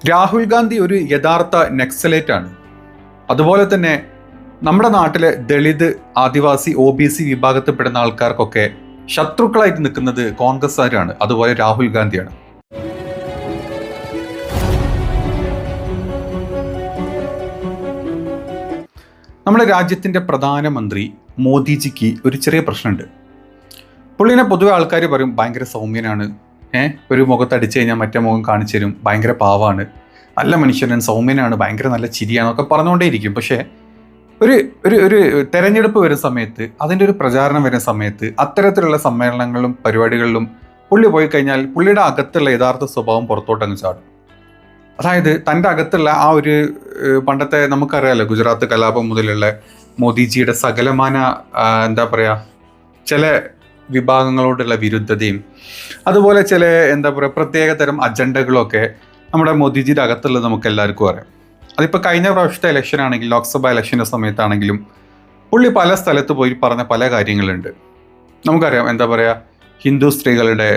രാഹുൽ ഗാന്ധി ഒരു യഥാർത്ഥ നക്സലേറ്റ് ആണ്. അതുപോലെ തന്നെ നമ്മുടെ നാട്ടിലെ ദളിത്, ആദിവാസി, OBC വിഭാഗത്തിൽപ്പെടുന്ന ആൾക്കാർക്കൊക്കെ ശത്രുക്കളായിട്ട് നിൽക്കുന്നത് കോൺഗ്രസ്സുകാരാണ്, അതുപോലെ രാഹുൽ ഗാന്ധിയാണ്. നമ്മുടെ രാജ്യത്തിന്റെ പ്രധാനമന്ത്രി മോദിജിക്ക് ഒരു ചെറിയ പ്രശ്നമുണ്ട്. പുള്ളിനെ പൊതുവെ ആൾക്കാർ പറയും ഭയങ്കര സൗമ്യനാണ്, ഒരു മുഖത്തടിച്ചു കഴിഞ്ഞാൽ മറ്റേ മുഖം കാണിച്ചു തരും, ഭയങ്കര പാവാണ്, നല്ല മനുഷ്യനാണ്, സൗമ്യനാണ്, ഭയങ്കര നല്ല ചിരിയാണൊക്കെ പറഞ്ഞുകൊണ്ടേയിരിക്കും. പക്ഷേ ഒരു ഒരു ഒരു തെരഞ്ഞെടുപ്പ് വരുന്ന സമയത്ത്, അതിൻ്റെ ഒരു പ്രചാരണം വരുന്ന സമയത്ത്, അത്തരത്തിലുള്ള സമ്മേളനങ്ങളിലും പരിപാടികളിലും പുള്ളി പോയി കഴിഞ്ഞാൽ പുള്ളിയുടെ അകത്തുള്ള യഥാർത്ഥ സ്വഭാവം പുറത്തോട്ടങ്ങ് ചാടും. അതായത് തൻ്റെ അകത്തുള്ള ആ ഒരു പണ്ടത്തെ നമുക്കറിയാലോ, ഗുജറാത്ത് കലാപം മുതലുള്ള മോദിജിയുടെ സകലമാന എന്താ പറയുക, ചില വിഭാഗങ്ങളോടുള്ള വിരുദ്ധതയും അതുപോലെ ചില എന്താ പറയുക പ്രത്യേകതരം അജണ്ടകളൊക്കെ നമ്മുടെ മോദിജിയുടെ അകത്തുള്ളത് നമുക്ക് എല്ലാവർക്കും അറിയാം. അതിപ്പോൾ കഴിഞ്ഞ പ്രാവശ്യത്തെ ഇലക്ഷൻ ആണെങ്കിലും ലോക്സഭ ഇലക്ഷൻ്റെ സമയത്താണെങ്കിലും പുള്ളി പല സ്ഥലത്ത് പോയി പറഞ്ഞ പല കാര്യങ്ങളുണ്ട്. നമുക്കറിയാം, എന്താ പറയുക, ഹിന്ദു സ്ത്രീകളുടെ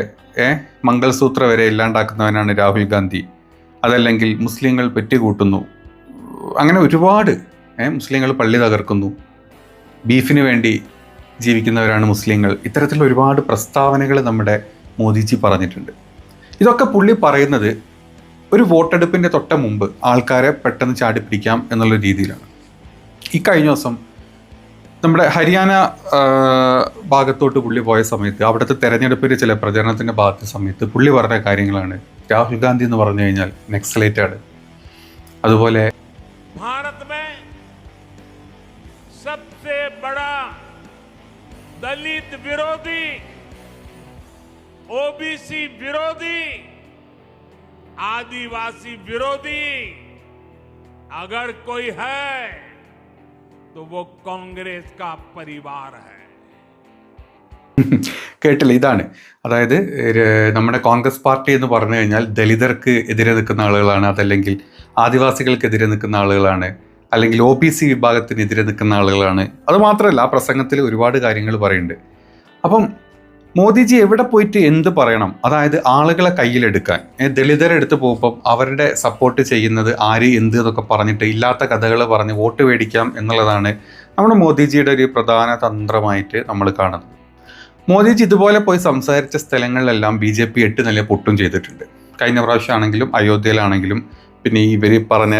മംഗൾസൂത്ര വരെ ഇല്ലാണ്ടാക്കുന്നവനാണ് രാഹുൽ ഗാന്ധി, അതല്ലെങ്കിൽ മുസ്ലിങ്ങൾ പെറ്റുകൂട്ടുന്നു, അങ്ങനെ ഒരുപാട് മുസ്ലിങ്ങൾ പള്ളി തകർക്കുന്നു, ബീഫിന് വേണ്ടി ജീവിക്കുന്നവരാണ് മുസ്ലിങ്ങൾ, ഇത്തരത്തിലുള്ള ഒരുപാട് പ്രസ്താവനകൾ നമ്മുടെ മോദിജി പറഞ്ഞിട്ടുണ്ട്. ഇതൊക്കെ പുള്ളി പറയുന്നത് ഒരു വോട്ടെടുപ്പിൻ്റെ തൊട്ട മുമ്പ് ആൾക്കാരെ പെട്ടെന്ന് ചാടിപ്പിടിക്കാം എന്നുള്ള രീതിയിലാണ്. ഈ കഴിഞ്ഞ ദിവസം നമ്മുടെ ഹരിയാന ഭാഗത്തോട്ട് പുള്ളി പോയ സമയത്ത്, അവിടുത്തെ തെരഞ്ഞെടുപ്പിൻ്റെ ചില പ്രചരണത്തിൻ്റെ ഭാഗത്തെ സമയത്ത് പുള്ളി പറഞ്ഞ കാര്യങ്ങളാണ്, രാഹുൽ ഗാന്ധി എന്ന് പറഞ്ഞു കഴിഞ്ഞാൽ നക്സലേറ്റ് ആണ്. അതുപോലെ ഭാരത് में सबसे बड़ा दलित विरोधी, OBC विरोधी, आदिवासी विरोधी अगर कोई है तो वो कांग्रेस का परिवार है. കേട്ടില്ല, ഇതാണ്. അതായത് നമ്മുടെ കോൺഗ്രസ് പാർട്ടി എന്ന് പറഞ്ഞു കഴിഞ്ഞാൽ ദലിതർക്ക് എതിരെ നിൽക്കുന്ന ആളുകളാണ്, അതല്ലെങ്കിൽ ആദിവാസികൾക്കെതിരെ നിൽക്കുന്ന ആളുകളാണ്, അല്ലെങ്കിൽ OBC വിഭാഗത്തിനെതിരെ നിൽക്കുന്ന ആളുകളാണ്. അതുമാത്രമല്ല, ആ പ്രസംഗത്തിൽ ഒരുപാട് കാര്യങ്ങൾ പറയുന്നുണ്ട്. അപ്പം മോദിജി എവിടെ പോയിട്ട് എന്ത് പറയണം, അതായത് ആളുകളെ കയ്യിലെടുക്കാൻ, ദളിതരെ എടുത്ത് പോകുമ്പം അവരുടെ സപ്പോർട്ട് ചെയ്യുന്നത് ആര് എന്ത് എന്നൊക്കെ പറഞ്ഞിട്ട് ഇല്ലാത്ത കഥകൾ പറഞ്ഞ് വോട്ട് മേടിക്കാം എന്നുള്ളതാണ് നമ്മുടെ മോദിജിയുടെ ഒരു പ്രധാന തന്ത്രമായിട്ട് നമ്മൾ കാണുന്നത്. മോദിജി ഇതുപോലെ പോയി സംസാരിച്ച സ്ഥലങ്ങളിലെല്ലാം BJP 8 നില പൊട്ടും ചെയ്തിട്ടുണ്ട്. കഴിഞ്ഞ പ്രാവശ്യമാണെങ്കിലും അയോധ്യയിലാണെങ്കിലും, പിന്നെ ഇവർ പറഞ്ഞ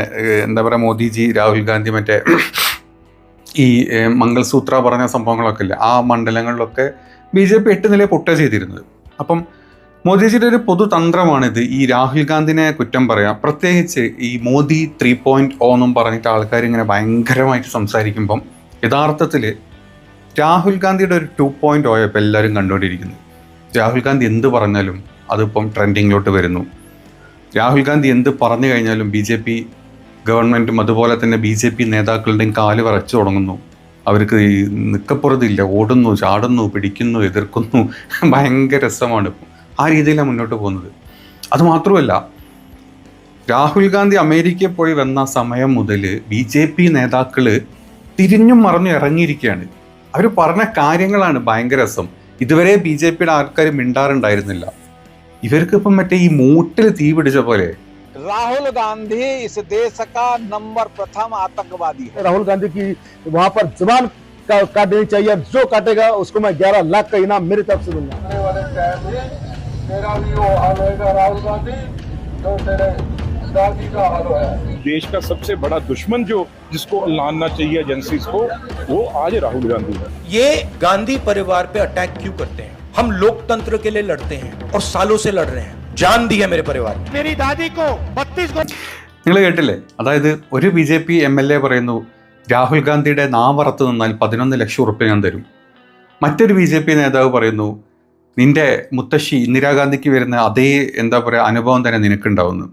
എന്താ പറയുക, മോദിജി രാഹുൽ ഗാന്ധി മറ്റേ ഈ മംഗൾസൂത്ര പറഞ്ഞ സംഭവങ്ങളൊക്കെ ഇല്ല, ആ മണ്ഡലങ്ങളിലൊക്കെ BJP 8 നില പൊട്ടുക ചെയ്തിരുന്നത്. അപ്പം മോദിജിയുടെ ഒരു പൊതുതന്ത്രമാണിത്, ഈ രാഹുൽ ഗാന്ധിനെ കുറ്റം പറയാം. പ്രത്യേകിച്ച് ഈ മോദി 3.0 എന്നും പറഞ്ഞിട്ട് ആൾക്കാർ ഇങ്ങനെ ഭയങ്കരമായിട്ട് സംസാരിക്കുമ്പം യഥാർത്ഥത്തിൽ രാഹുൽ ഗാന്ധിയുടെ ഒരു 2.0 ഇപ്പോൾ എല്ലാവരും കണ്ടുകൊണ്ടിരിക്കുന്നു. രാഹുൽ ഗാന്ധി എന്ത് പറഞ്ഞാലും അതിപ്പം ട്രെൻഡിങ്ങിലോട്ട് വരുന്നു. രാഹുൽ ഗാന്ധി എന്ത് പറഞ്ഞു കഴിഞ്ഞാലും BJP ഗവൺമെൻറ്റും അതുപോലെ തന്നെ BJP നേതാക്കളുടെയും കാല് വിറച്ചു തുടങ്ങുന്നു. അവർക്ക് നിക്കപ്പുറത്തില്ല, ഓടുന്നു, ചാടുന്നു, പിടിക്കുന്നു, എതിർക്കുന്നു. ഭയങ്കര രസമാണ്. ആ രീതിയിലാണ് മുന്നോട്ട് പോകുന്നത്. അതുമാത്രമല്ല, രാഹുൽ ഗാന്ധി അമേരിക്കയിൽ പോയി വന്ന സമയം മുതൽ BJP നേതാക്കൾ തിരിഞ്ഞും മറിഞ്ഞും ഇറങ്ങിയിരിക്കുകയാണ്. അവർ പറഞ്ഞ കാര്യങ്ങളാണ് ഭയങ്കര രസം. ഇതുവരെ BJPയുടെ ആൾക്കാർ മിണ്ടാറുണ്ടായിരുന്നില്ല. ഇവർക്ക് ഇപ്പം മറ്റേ ഈ മൂട്ടിൽ തീ പിടിച്ച പോലെ. राहुल गांधी इस देश का नंबर प्रथम आतंकवादी है. राहुल गांधी की वहां पर जुबान काटनी चाहिए, जो काटेगा उसको मैं 11 लाख का इनाम मेरी तरफ से दूंगा. आने वाले टाइम में तेरा भी वो हाल होगा राहुल गांधी, जो तेरे दादी का हाल है. देश का सबसे बड़ा दुश्मन जो जिसको लानना चाहिए एजेंसीज को, वो आज राहुल गांधी है. ये गांधी परिवार पे अटैक क्यों करते हैं? हम लोकतंत्र के लिए लड़ते हैं और सालों से लड़ रहे हैं. जान दी है मेरे परिवार ने. मेरी दादी को 32 നിങ്ങൾ കേട്ടില്ലേ? അതായത് ഒരു BJP MLA പറയുന്നു, രാഹുൽ ഗാന്ധിയുടെ നാവറത്ത് നിന്നാൽ 11 ലക്ഷം ഉറുപ്പിക ഞാൻ തരും. മറ്റൊരു BJP നേതാവ് പറയുന്നു, നിന്റെ മുത്തശ്ശി ഇന്ദിരാഗാന്ധിക്ക് വരുന്ന അതേ എന്താ പറയുക അനുഭവം തന്നെ നിനക്കുണ്ടാവുന്നു.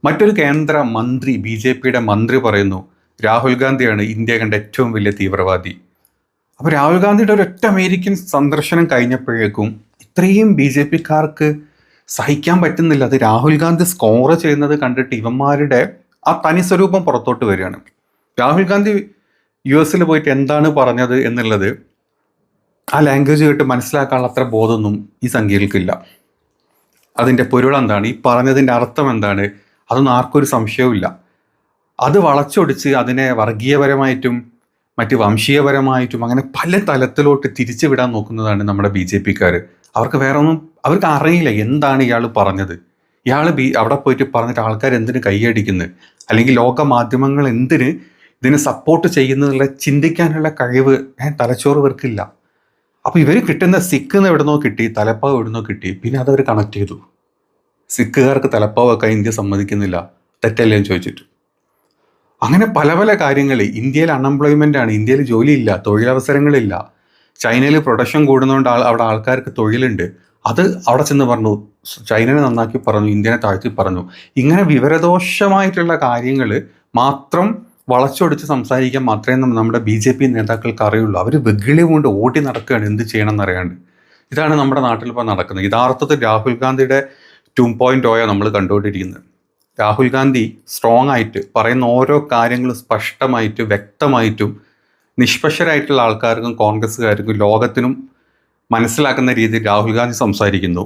മറ്റൊരു കേന്ദ്ര മന്ത്രി, BJPയുടെ മന്ത്രി പറയുന്നു, രാഹുൽ ഗാന്ധിയാണ് ഇന്ത്യ കണ്ട ഏറ്റവും വലിയ തീവ്രവാദി. അപ്പോൾ രാഹുൽ ഗാന്ധിയുടെ ഒരൊറ്റ അമേരിക്കൻ സന്ദർശനം കഴിഞ്ഞപ്പോഴേക്കും ഇത്രയും BJPക്കാർക്ക് സഹിക്കാൻ പറ്റുന്നില്ല. അത് രാഹുൽ ഗാന്ധി സ്കോർ ചെയ്യുന്നത് കണ്ടിട്ട് ഇവന്മാരുടെ ആ തനി സ്വരൂപം പുറത്തോട്ട് വരികയാണ്. രാഹുൽ ഗാന്ധി US പോയിട്ട് എന്താണ് പറഞ്ഞത് എന്നുള്ളത് ആ ലാംഗ്വേജ് കേട്ട് മനസ്സിലാക്കാനുള്ള അത്ര ബോധമൊന്നും ഈ സംഖ്യകൾക്കില്ല. അതിൻ്റെ പൊരുൾ എന്താണ്, ഈ പറഞ്ഞതിൻ്റെ അർത്ഥം എന്താണ്, അതൊന്നും ആർക്കും ഒരു സംശയവുമില്ല. അത് വളച്ചൊടിച്ച് അതിനെ വർഗീയപരമായിട്ടും മറ്റ് വംശീയപരമായിട്ടും അങ്ങനെ പല തലത്തിലോട്ട് തിരിച്ചു വിടാൻ നോക്കുന്നതാണ് നമ്മുടെ BJP-ക്കാർ. അവർക്ക് വേറെ ഒന്നും അവർക്ക് അറിയില്ല എന്താണ് ഇയാൾ പറഞ്ഞത്. ഇയാൾ അവിടെ പോയിട്ട് പറഞ്ഞിട്ട് ആൾക്കാർ എന്തിന് കൈയടിക്കുന്നത്, അല്ലെങ്കിൽ ലോക മാധ്യമങ്ങൾ എന്തിന് ഇതിനെ സപ്പോർട്ട് ചെയ്യുന്നതിനുള്ള ചിന്തിക്കാനുള്ള കഴിവ് തലച്ചോറ് ഇവർക്കില്ല. അപ്പോൾ ഇവർ കിട്ടുന്ന സിക്ക് എവിടുന്നോ കിട്ടി, തലപ്പാവ് എവിടുന്നോ കിട്ടി, പിന്നെ അതവർ കണക്ട് ചെയ്തു. സിഖുകാർക്ക് തലപ്പാവ് വെക്കാൻ ഇന്ത്യ സമ്മതിക്കുന്നില്ല, തെറ്റല്ലേ എന്ന് ചോദിച്ചിട്ട്. അങ്ങനെ പല പല കാര്യങ്ങൾ. ഇന്ത്യയിൽ അൺഎംപ്ലോയ്മെൻ്റ് ആണ്, ഇന്ത്യയിൽ ജോലിയില്ല, തൊഴിലവസരങ്ങളില്ല. ചൈനയിൽ പ്രൊഡക്ഷൻ കൂടുന്നതുകൊണ്ട് അവിടെ ആൾക്കാർക്ക് തൊഴിലുണ്ട്. അത് അവിടെ ചെന്ന് പറഞ്ഞു, ചൈനനെ നന്നാക്കി പറഞ്ഞു, ഇന്ത്യനെ താഴ്ത്തി പറഞ്ഞു. ഇങ്ങനെ വിവരദോഷമായിട്ടുള്ള കാര്യങ്ങൾ മാത്രം വളച്ചൊടിച്ച് സംസാരിക്കാൻ മാത്രമേ നമ്മുടെ BJP നേതാക്കൾക്ക് അറിയുള്ളൂ. അവർ വെകിളി കൊണ്ട് ഓടി നടക്കുകയാണ് എന്ത് ചെയ്യണം എന്നറിയാണ്ട്. ഇതാണ് നമ്മുടെ നാട്ടിൽ ഇപ്പോൾ നടക്കുന്നത്. യഥാർത്ഥത്തിൽ രാഹുൽ ഗാന്ധിയുടെ 2.0 നമ്മൾ കണ്ടുകൊണ്ടിരിക്കുന്നത്. രാഹുൽ ഗാന്ധി സ്ട്രോങ് ആയിട്ട് പറയുന്ന ഓരോ കാര്യങ്ങളും സ്പഷ്ടമായിട്ട് വ്യക്തമായിട്ടും നിഷ്പക്ഷരായിട്ടുള്ള ആൾക്കാർക്കും കോൺഗ്രസ്സുകാർക്കും ലോകത്തിനും മനസ്സിലാക്കുന്ന രീതിയിൽ രാഹുൽ ഗാന്ധി സംസാരിക്കുന്നു.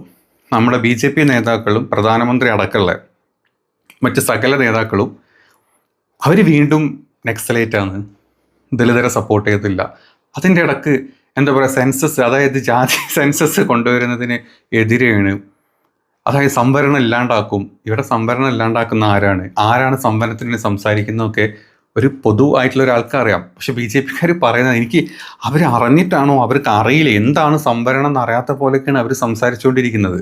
നമ്മുടെ BJP നേതാക്കളും പ്രധാനമന്ത്രി അടക്കമുള്ള മറ്റ് സകല നേതാക്കളും അവർ വീണ്ടും നെക്സലേറ്റാണ്, ദളിതരെ സപ്പോർട്ട് ചെയ്തില്ല. അതിൻ്റെ ഇടക്ക് എന്താ പറയുക, സെൻസസ്, അതായത് ജാതി സെൻസസ് കൊണ്ടുവരുന്നതിന് എതിരെയാണ്. അതായത് സംവരണം ഇല്ലാണ്ടാക്കും. ഇവിടെ സംവരണം ഇല്ലാണ്ടാക്കുന്ന ആരാണ് സംവരണത്തിന് സംസാരിക്കുന്നതൊക്കെ ഒരു പൊതുവായിട്ടുള്ള ഒരാൾക്ക് അറിയാം. പക്ഷെ BJP-ക്കാർ പറയുന്നത് എനിക്ക് അവർ അറിഞ്ഞിട്ടാണോ, അവർക്ക് അറിയില്ല എന്താണ് സംവരണം എന്നറിയാത്ത പോലെയൊക്കെയാണ് അവർ സംസാരിച്ചുകൊണ്ടിരിക്കുന്നത്.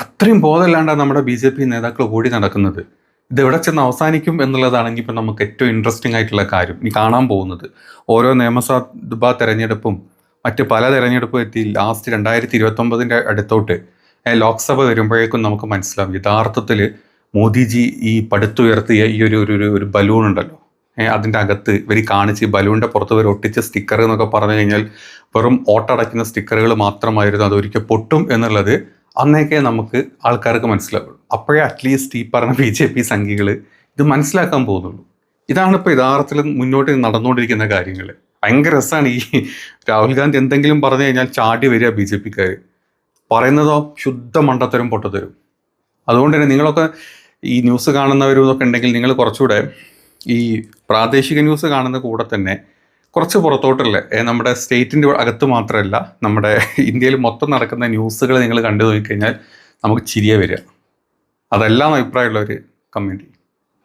അത്രയും ബോധമില്ലാണ്ടാണ് നമ്മുടെ BJP നേതാക്കൾ ഓടി നടക്കുന്നത്. ഇത് എവിടെ ചെന്ന് അവസാനിക്കും എന്നുള്ളതാണെങ്കിൽ ഇപ്പം നമുക്ക് ഏറ്റവും ഇൻട്രസ്റ്റിംഗ് ആയിട്ടുള്ള കാര്യം ഇനി കാണാൻ പോകുന്നത്. ഓരോ നിയമസഭാ തെരഞ്ഞെടുപ്പും മറ്റ് പല തെരഞ്ഞെടുപ്പും എത്തി ലാസ്റ്റ് 2029 അടുത്തോട്ട് ലോക്സഭ വരുമ്പോഴേക്കും നമുക്ക് മനസ്സിലാവും യഥാർത്ഥത്തിൽ മോദിജി ഈ പടുത്തുയർത്തിയ ഈ ഒരു ബലൂൺ ഉണ്ടല്ലോ, അതിൻ്റെ അകത്ത് ഇവർ കാണിച്ച് ബലൂണിൻ്റെ പുറത്ത് ഇവർ ഒട്ടിച്ച സ്റ്റിക്കർ എന്നൊക്കെ പറഞ്ഞു കഴിഞ്ഞാൽ വെറും ഓട്ടടയ്ക്കുന്ന സ്റ്റിക്കറുകൾ മാത്രമായിരുന്നു. അതൊരിക്കൽ പൊട്ടും എന്നുള്ളത് അന്നേക്കെ നമുക്ക് ആൾക്കാർക്ക് മനസ്സിലാവുള്ളൂ. അപ്പോഴേ അറ്റ്ലീസ്റ്റ് ഈ പറഞ്ഞ BJP സംഘികൾ ഇത് മനസ്സിലാക്കാൻ പോകുന്നുള്ളൂ. ഇതാണ് ഇപ്പോൾ യഥാർത്ഥത്തിൽ മുന്നോട്ട് നടന്നുകൊണ്ടിരിക്കുന്ന കാര്യങ്ങൾ. ഭയങ്കര രസമാണ്. ഈ രാഹുൽ ഗാന്ധി എന്തെങ്കിലും പറഞ്ഞു കഴിഞ്ഞാൽ ചാടി വരിക BJP-ക്കാർ. പറയുന്നതോ ശുദ്ധ മണ്ടത്തരും പൊട്ടത്തരും. അതുകൊണ്ട് തന്നെ നിങ്ങളൊക്കെ ഈ ന്യൂസ് കാണുന്നവരും ഇതൊക്കെ ഉണ്ടെങ്കിൽ നിങ്ങൾ കുറച്ചുകൂടെ ഈ പ്രാദേശിക ന്യൂസ് കാണുന്ന കൂടെ തന്നെ കുറച്ച് പുറത്തോട്ടല്ലേ, നമ്മുടെ സ്റ്റേറ്റിൻ്റെ അകത്ത് മാത്രമല്ല നമ്മുടെ ഇന്ത്യയിൽ മൊത്തം നടക്കുന്ന ന്യൂസുകൾ നിങ്ങൾ കണ്ടു നോക്കിക്കഴിഞ്ഞാൽ നമുക്ക് ചിരിയ വരിക. അതെല്ലാം അഭിപ്രായമുള്ളവർ കമൻറ്റ് ചെയ്യും.